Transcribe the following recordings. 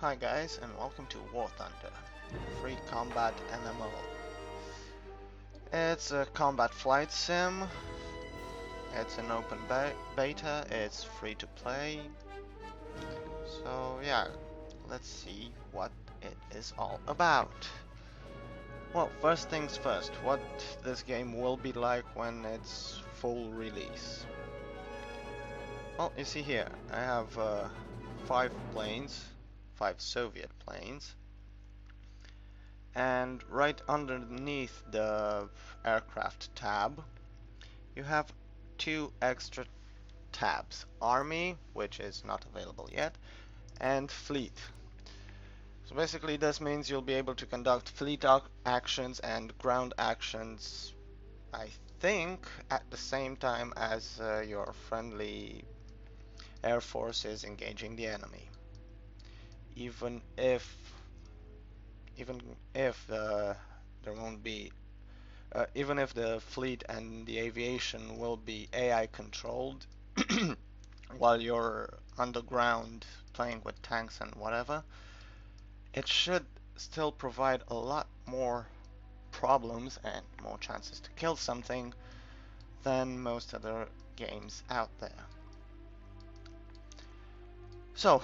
Hi guys, and welcome to War Thunder, free combat MMO. It's a combat flight sim, it's an open beta, it's free to play. So yeah, let's see what it is all about. Well, first things first, what this game will be like when it's full release. Well, you see here, I have 5 planes, 5 Soviet planes. And right underneath the aircraft tab, you have 2 extra tabs: Army, which is not available yet, and Fleet. So basically this means you'll be able to conduct fleet actions and ground actions, I think, at the same time as your friendly air force is engaging the enemy. Even if there won't be even if the fleet and the aviation will be AI controlled while you're underground playing with tanks and whatever, it should still provide a lot more problems and more chances to kill something than most other games out there. So,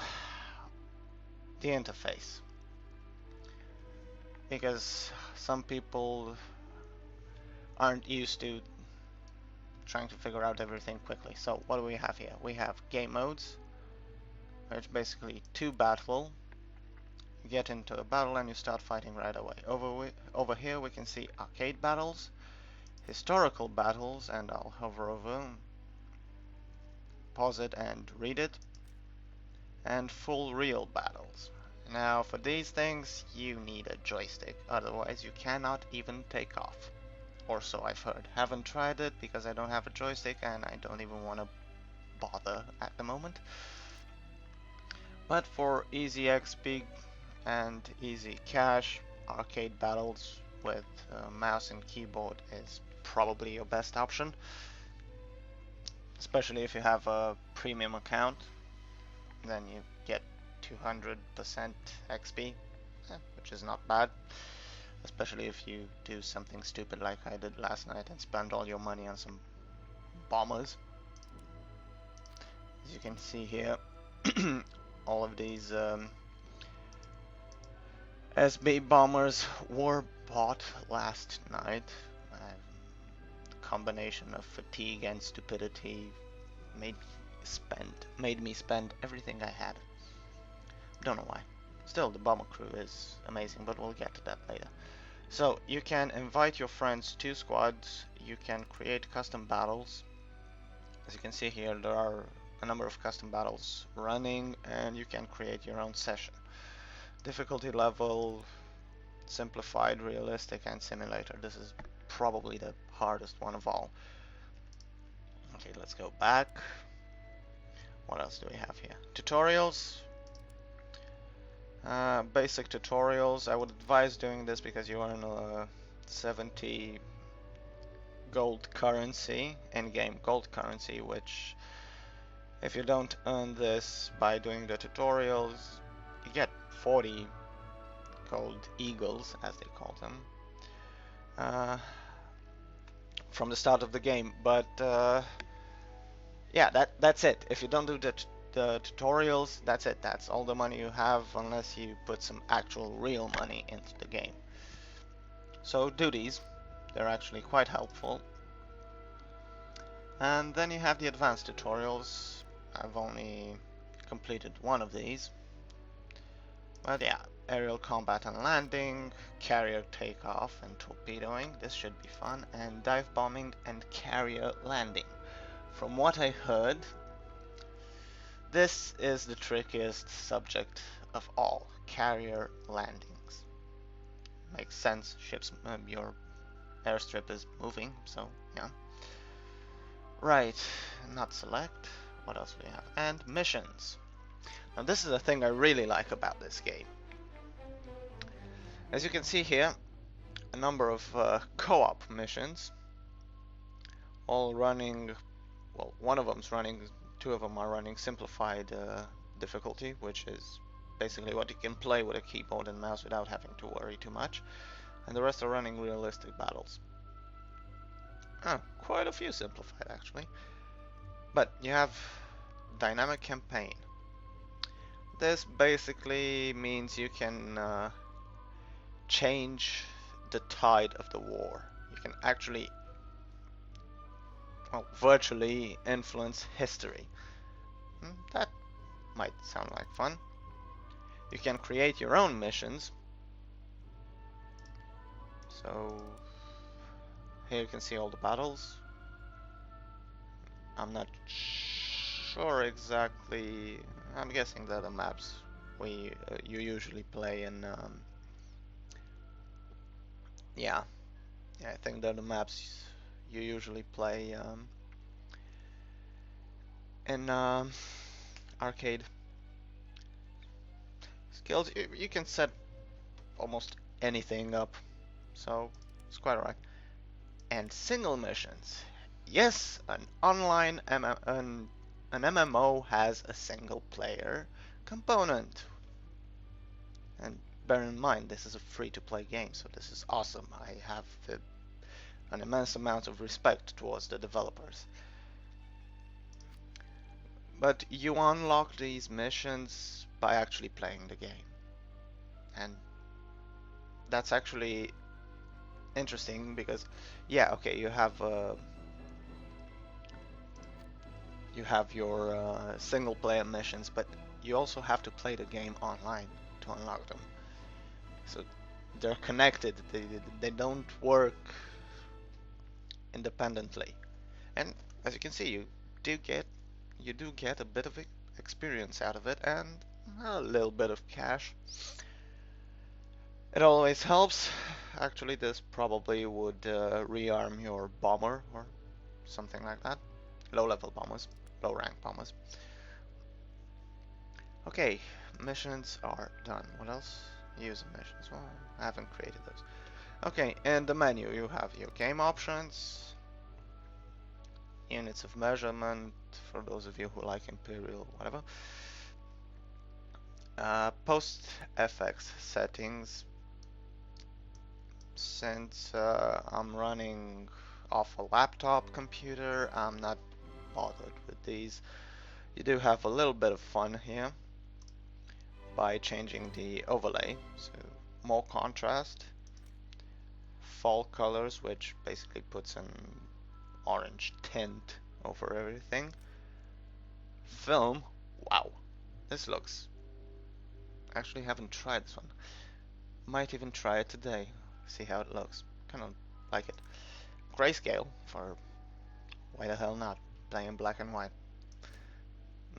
the interface. Because some people aren't used to trying to figure out everything quickly. So what do we have here? We have game modes, which basically 2 battle. You get into a battle and you start fighting right away. Over here we can see arcade battles, historical battles, and I'll hover over, pause it and read it, and full real battles. Now for these things you need a joystick, otherwise you cannot even take off. Or so I've heard. Haven't tried it because I don't have a joystick and I don't even want to bother at the moment. But for easy XP and easy cash, arcade battles with mouse and keyboard is probably your best option. Especially if you have a premium account, then you get 200% XP, which is not bad. Especially if you do something stupid like I did last night and spend all your money on some bombers. As you can see here, all of these SB bombers were bought last night. The combination of fatigue and stupidity made me spend everything I had. Don't know why. Still, the bomber crew is amazing, but we'll get to that later. So you can invite your friends to squads, you can create custom battles. As you can see here, there are a number of custom battles running and you can create your own session. Difficulty level, simplified, realistic, and simulator. This is probably the hardest one of all. Okay, let's go back. What else do we have here? Tutorials. Basic tutorials. I would advise doing this because you earn a 70 gold currency, in-game gold currency, which if you don't earn this by doing the tutorials, you get 40 gold eagles, as they call them, from the start of the game. But yeah, that's it. If you don't do the tutorials, that's it. That's all the money you have, unless you put some actual real money into the game. So do these. They're actually quite helpful. And then you have the advanced tutorials. I've only completed one of these. But yeah, aerial combat and landing, carrier takeoff and torpedoing, this should be fun, and dive bombing and carrier landing. From what I heard, this is the trickiest subject of all, carrier landings. Makes sense, your airstrip is moving, so yeah. Right, not select. What else do we have? And missions. Now this is the thing I really like about this game. As you can see here, a number of co-op missions, all running, well, one of them's running, 2 of them are running simplified difficulty, which is basically what you can play with a keyboard and mouse without having to worry too much. And the rest are running realistic battles. Quite a few simplified actually. But you have dynamic campaign. This basically means you can change the tide of the war. You can actually, well, virtually influence history. That might sound like fun. You can create your own missions. So here you can see all the battles. I'm not sure exactly. I'm guessing that the maps you usually play in. Yeah, I think they're the maps you usually play in arcade. Skills, you can set almost anything up, so it's quite alright. And single missions. Yes, an online an MMO has a single player component. And bear in mind, this is a free-to-play game, so this is awesome. I have an immense amount of respect towards the developers. But you unlock these missions by actually playing the game. And that's actually interesting because, yeah, okay, you have your single-player missions, but you also have to play the game online to unlock them. So they're connected. They don't work independently. And as you can see, do get a bit of experience out of it and a little bit of cash. It always helps. Actually, this probably would rearm your bomber or something like that. Low-level bombers, low-rank bombers. Okay, missions are done. What else? User missions. Well, I haven't created those. Okay, in the menu you have your game options, units of measurement, for those of you who like Imperial, whatever. Post FX settings. Since I'm running off a laptop computer, I'm not bothered with these. You do have a little bit of fun here by changing the overlay, so more contrast, fall colors, which basically puts an orange tint over everything. Film, wow, this looks, actually haven't tried this one, might even try it today, see how it looks, kind of like it. Grayscale, for why the hell not, playing black and white.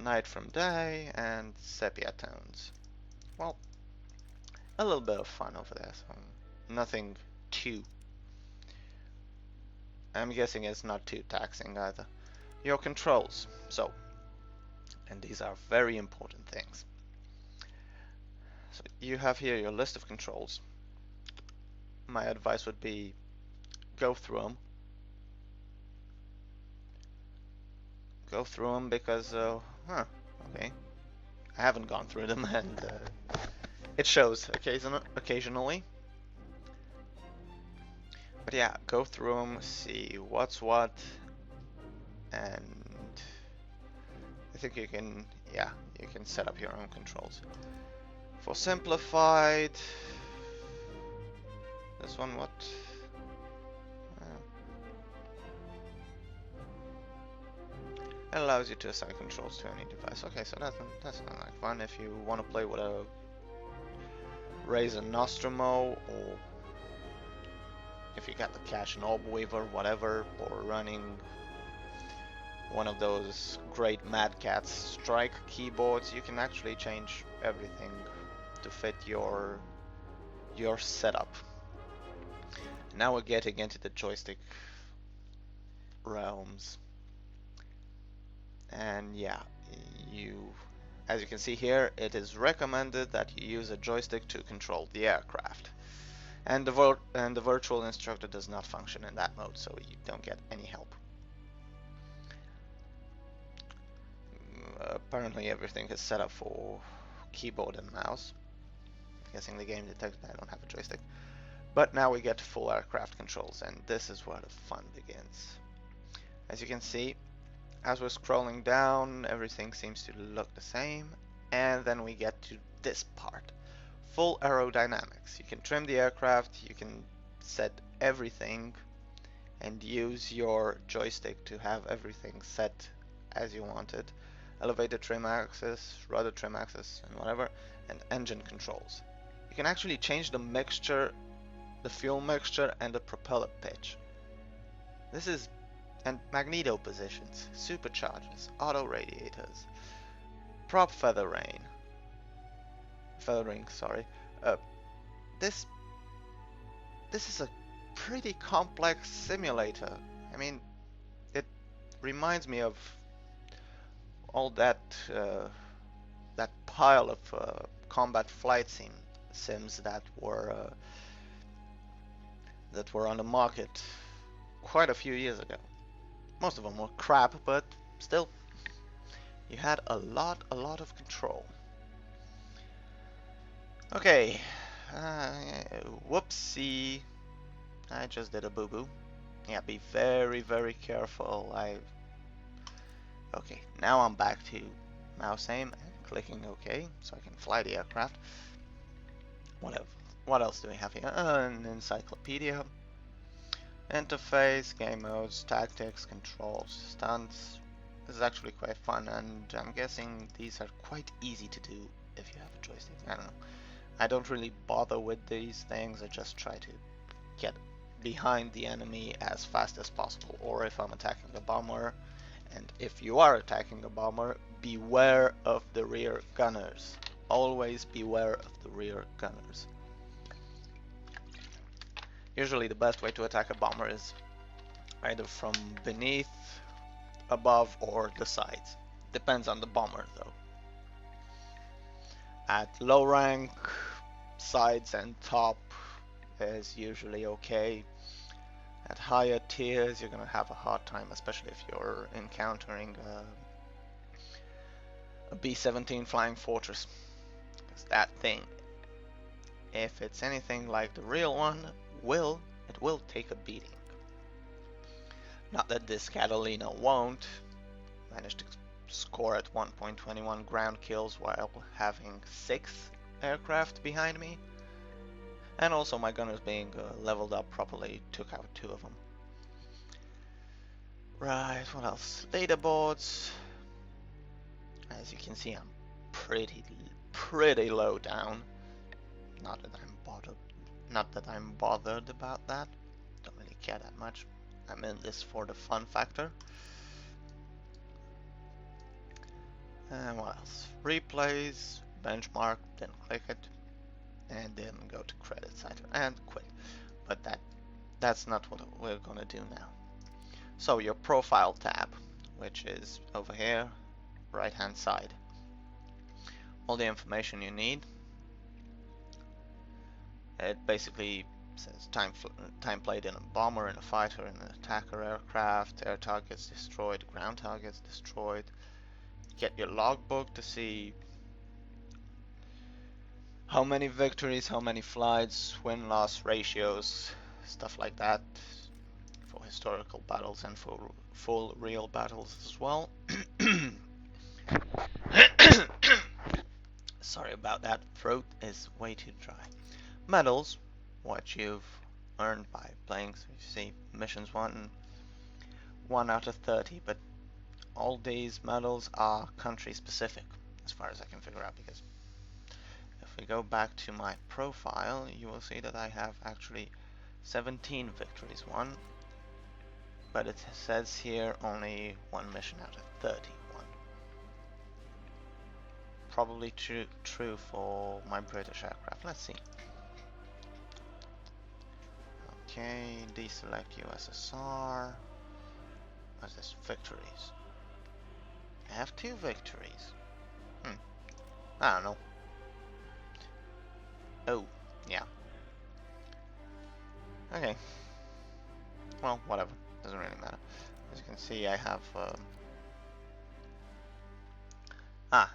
Night from day, and sepia tones. Well, a little bit of fun over there, so nothing too. I'm guessing it's not too taxing either. Your controls, so, and these are very important things. So you have here your list of controls. My advice would be go through them. Go through them because, okay. I haven't gone through them and it shows occasionally. But yeah, go through them, see what's what, and I think you can, yeah, you can set up your own controls. For simplified, this one, what? It allows you to assign controls to any device. Okay, so that's not like fun if you want to play with a Razer Nostromo, or if you got the Cash and Orb Weaver, whatever, or running one of those great Mad Catz Strike keyboards, you can actually change everything to fit your setup. Now we're getting into the joystick realms. And yeah, as you can see here, it is recommended that you use a joystick to control the aircraft. And the virtual instructor does not function in that mode, so you don't get any help. Apparently everything is set up for keyboard and mouse. I'm guessing the game detected I don't have a joystick. But now we get full aircraft controls, and this is where the fun begins. As you can see, as we're scrolling down, everything seems to look the same, and then we get to this part. Full aerodynamics. You can trim the aircraft, you can set everything, and use your joystick to have everything set as you want it. Elevator trim axis, rudder trim axis, and whatever, and engine controls. You can actually change the mixture, the fuel mixture, and the propeller pitch. This is, and magneto positions, superchargers, auto radiators, prop feathering, sorry. This is a pretty complex simulator. I mean, it reminds me of all that that pile of combat flight sims that were on the market quite a few years ago. Most of them were crap, but still, you had a lot of control. Okay, whoopsie, I just did a boo-boo. Yeah, be very careful. Okay, now I'm back to mouse aim and clicking OK, so I can fly the aircraft. What else do we have here? An encyclopedia. Interface, game modes, tactics, controls, stunts. This is actually quite fun, and I'm guessing these are quite easy to do if you have a joystick. I don't know. I don't really bother with these things. I just try to get behind the enemy as fast as possible, or if I'm attacking a bomber. And if you are attacking a bomber, beware of the rear gunners. Always beware of the rear gunners. Usually the best way to attack a bomber is either from beneath, above, or the sides. Depends on the bomber though. At low rank, sides and top is usually okay. At higher tiers you're gonna have a hard time, especially if you're encountering a B-17 Flying Fortress. Because that thing, if it's anything like the real one, it will take a beating. Not that this Catalina won't. Managed to score at 1.21 ground kills while having 6 aircraft behind me. And also my gunners being leveled up properly took out 2 of them. Right, what else? Leaderboards. As you can see, I'm pretty low down. Not that I'm bothered about that. Don't really care that much. I'm in this for the fun factor. And what else? Replays, benchmark, then click it, and then go to credit center and quit. But that's not what we're gonna do now. So your profile tab, which is over here, right hand side. All the information you need. It basically says time played in a bomber, in a fighter, in an attacker aircraft, air targets destroyed, ground targets destroyed. Get your logbook to see how many victories, how many flights, win-loss ratios, stuff like that, for historical battles and for full real battles as well. Sorry about that, throat is way too dry. Medals, what you've earned by playing. So you see missions 1 out of 30, but all these medals are country specific as far as I can figure out, because if we go back to my profile, you will see that I have actually 17 victories won, but it says here only 1 mission out of 31. Probably true for my British aircraft. Let's see. Okay, deselect USSR. What's this? Victories. I have 2 victories. I don't know. Oh, yeah. Okay. Well, whatever. Doesn't really matter. As you can see, I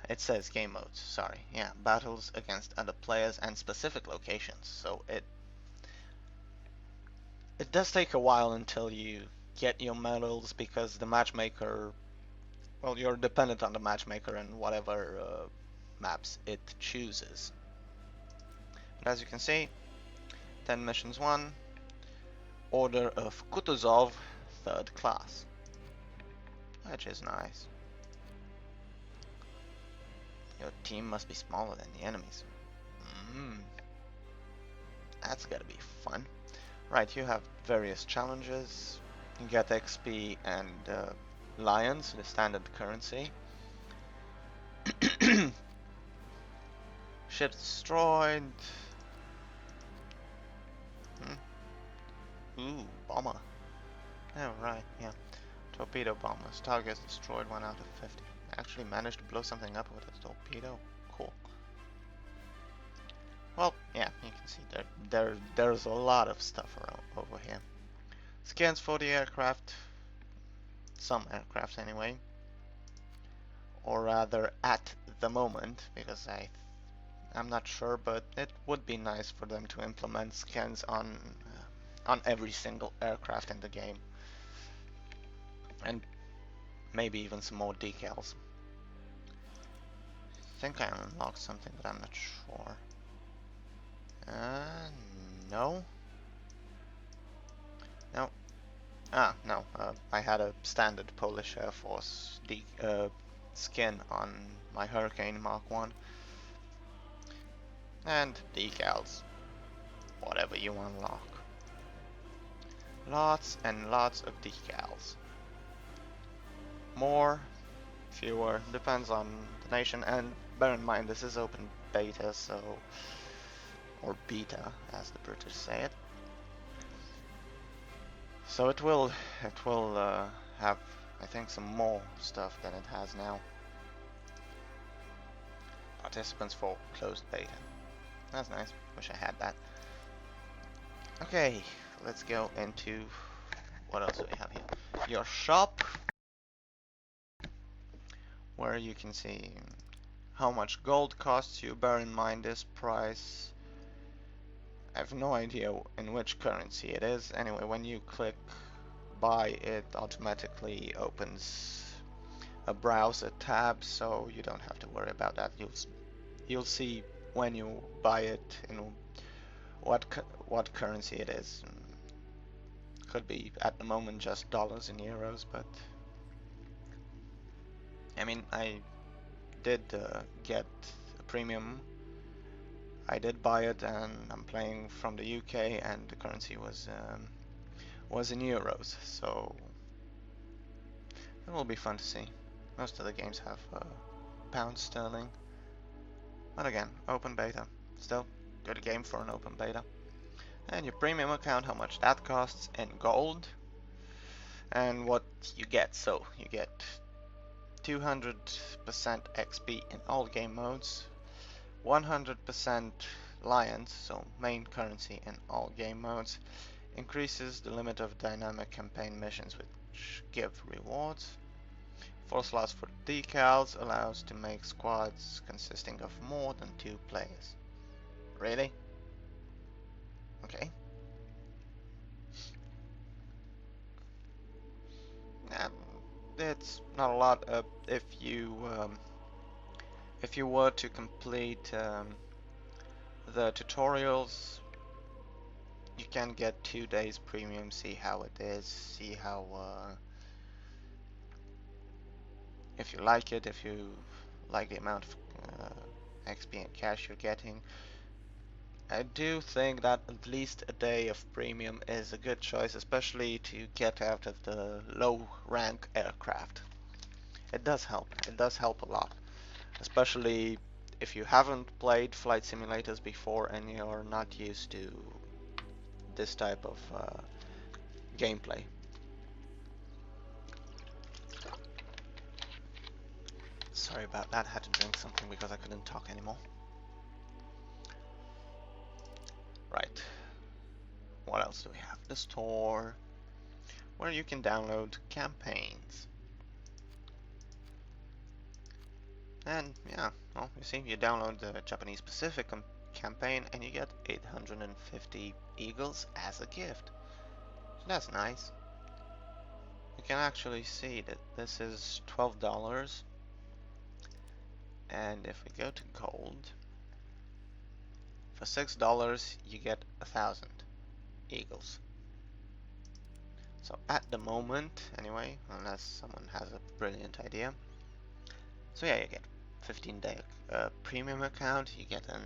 It says game modes, sorry. Yeah, battles against other players and specific locations. So it does take a while until you get your medals because the matchmaker, well, you're dependent on the matchmaker and whatever maps it chooses. But as you can see, 10 missions 1, Order of Kutuzov, 3rd class, which is nice. Your team must be smaller than the enemies. That's gotta be fun. Right, you have various challenges. You get XP and lions, the standard currency. Ship destroyed. Ooh, bomber. Oh, right, yeah. Torpedo bombers. Targets destroyed 1 out of 50. Actually managed to blow something up with a torpedo. Cool. Well, yeah, you can see there's a lot of stuff around over here. Scans for the aircraft. Some aircraft anyway. Or rather at the moment, because I'm not sure, but it would be nice for them to implement scans on every single aircraft in the game, and maybe even some more decals. I think I unlocked something, but I'm not sure. No. No. No. I had a standard Polish Air Force skin on my Hurricane Mark 1. And decals. Whatever you unlock. Lots and lots of decals. More, fewer, depends on the nation, and bear in mind this is open beta, so, or beta as the British say it. So it will have, I think, some more stuff than it has now. Participants for closed beta. That's nice. Wish I had that. Okay, let's go into what else do we have here? Your shop, where you can see how much gold costs you. Bear in mind this price, I have no idea in which currency it is. Anyway, when you click buy, it automatically opens a browser tab, so you don't have to worry about that. You'll see when you buy it in what currency it is. Could be at the moment just dollars and euros, but I mean, I did get a premium. I did buy it, and I'm playing from the UK, and the currency was in euros, so it will be fun to see. Most of the games have pounds sterling, but again, open beta. Still, good game for an open beta. And your premium account, how much that costs in gold, and what you get. So you get 200% XP in all game modes, 100% lions, so main currency in all game modes, increases the limit of dynamic campaign missions which give rewards, 4 slots for decals, allows to make squads consisting of more than 2 players. Really? Okay. It's not a lot. If you were to complete the tutorials, you can get 2 days premium. See how it is. See how if you like it. If you like the amount of XP and cash you're getting. I do think that at least a day of premium is a good choice, especially to get out of the low rank aircraft. It does help. It does help a lot, especially if you haven't played flight simulators before and you're not used to this type of gameplay. Sorry about that, I had to drink something because I couldn't talk anymore. Right. What else do we have? The store, where you can download campaigns. And yeah, well, you see, you download the Japanese Pacific campaign and you get 850 eagles as a gift. So that's nice. You can actually see that this is $12, and if we go to gold, for $6 you get 1,000 eagles. So at the moment, anyway, unless someone has a brilliant idea. So yeah, you get 15-day premium account, you get an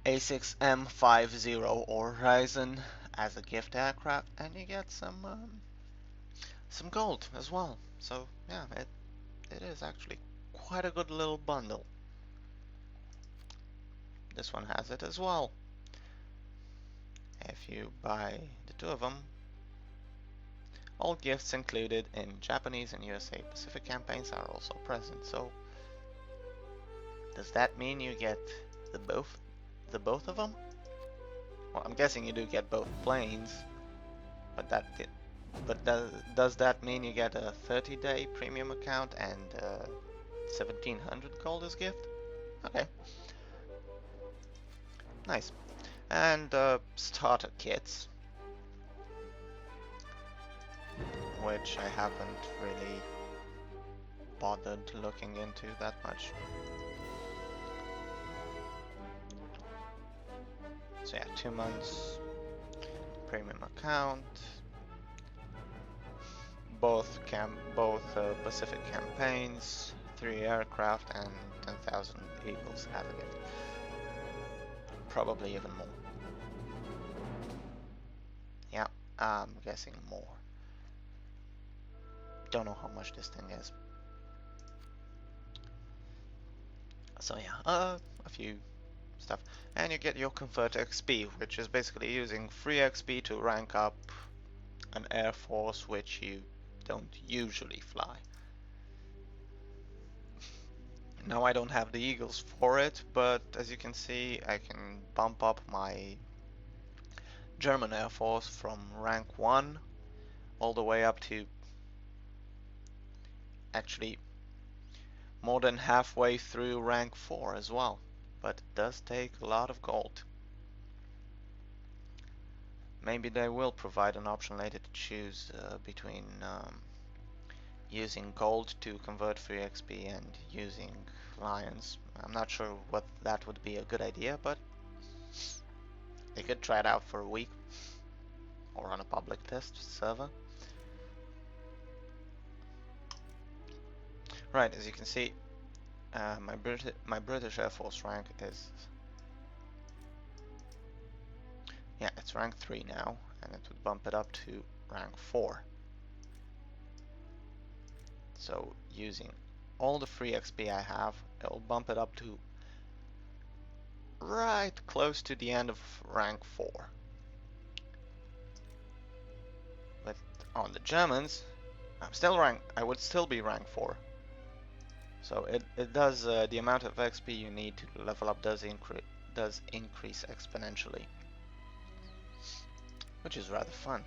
A6M50 or Horizon as a gift aircraft, and you get some gold as well. So yeah, it is actually quite a good little bundle. This one has it as well. If you buy the two of them, all gifts included in Japanese and USA Pacific campaigns are also present. So does that mean you get the both of them? Well, I'm guessing you do get both planes, but does that mean you get a 30-day premium account and 1700 gold as gift? Okay, nice. And starter kits, which I haven't really bothered looking into that much. So yeah, 2 months premium account, both Pacific campaigns, 3 aircraft, and 10,000 eagles as a gift. Probably even more. Yeah, I'm guessing more. Don't know how much this thing is. So yeah, a few stuff. And you get your Convert XP, which is basically using free XP to rank up an Air Force which you don't usually fly. Now I don't have the Eagles for it, but as you can see, I can bump up my German Air Force from rank 1 all the way up to actually more than halfway through rank 4 as well. But it does take a lot of gold. Maybe they will provide an option later to choose between using gold to convert free XP and using lions. I'm not sure what that would be a good idea, but they could try it out for a week or on a public test server. Right, as you can see, my British Air Force rank is, yeah, it's rank 3 now, and it would bump it up to rank 4. So using all the free XP I have, it will bump it up to right close to the end of rank 4. But on the Germans, I would still be rank 4. So it does, the amount of XP you need to level up does increase exponentially, which is rather fun.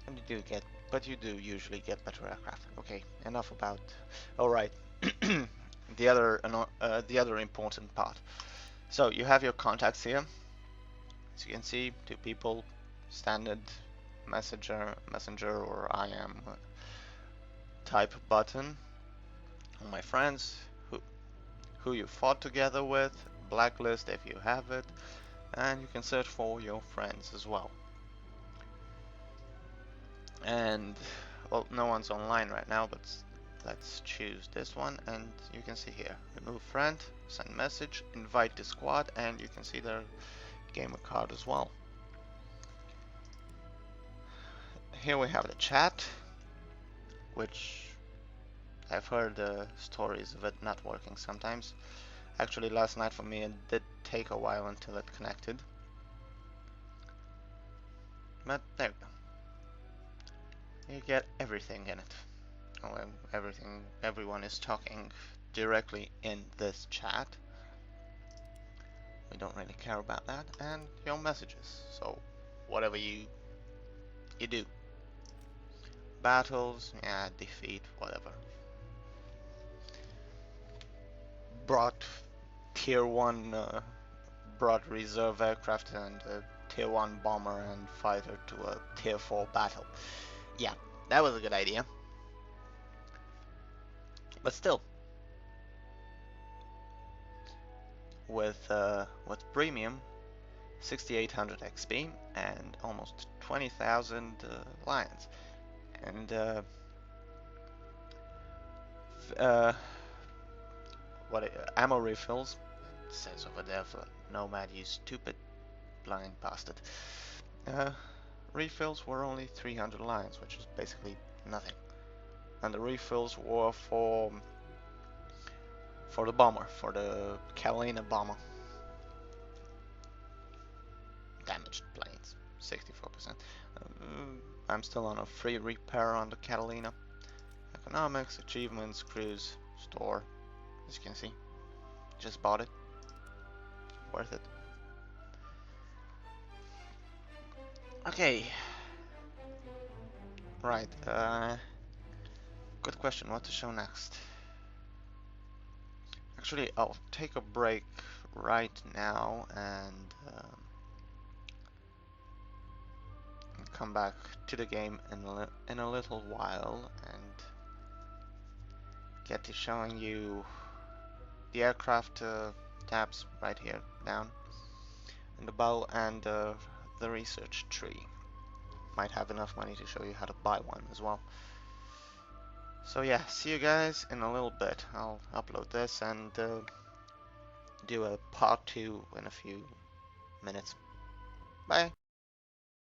And you do usually get better aircraft. Okay, enough about. All right, the other important part. So you have your contacts here. As you can see, 2 people, standard messenger or IM type button. All my friends, who you fought together with, blacklist if you have it, and you can search for your friends as well. And well, no one's online right now, but let's choose this one, and you can see here, remove friend, send message, invite to squad, and you can see their gamer card as well. Here we have the chat, which I've heard stories of it not working sometimes. Actually, last night for me it did take a while until it connected. But there we go. You get everything in it. Oh, everyone is talking directly in this chat. We don't really care about that. And your messages. So whatever you do. Battles, yeah, defeat, whatever. brought tier 1 brought reserve aircraft and a tier 1 bomber and fighter to a tier 4 battle. Yeah, that was a good idea. But still, with premium, 6800 XP and almost 20,000 lions, and ammo refills. It says over there for Nomad, you stupid blind bastard. Uh, refills were only 300 lions, which is basically nothing. And the refills were for the bomber, for the Catalina bomber. Damaged planes, 64%. I'm still on a free repair on the Catalina. Economics, achievements, cruise, store. As you can see, just bought it. Worth it. Okay. Right. Good question. What to show next? Actually, I'll take a break right now and come back to the game in a little while and get to showing you the aircraft tabs right here down, and the bow and the research tree. Might have enough money to show you how to buy one as well. So yeah, see you guys in a little bit. I'll upload this and do a part 2 in a few minutes. Bye!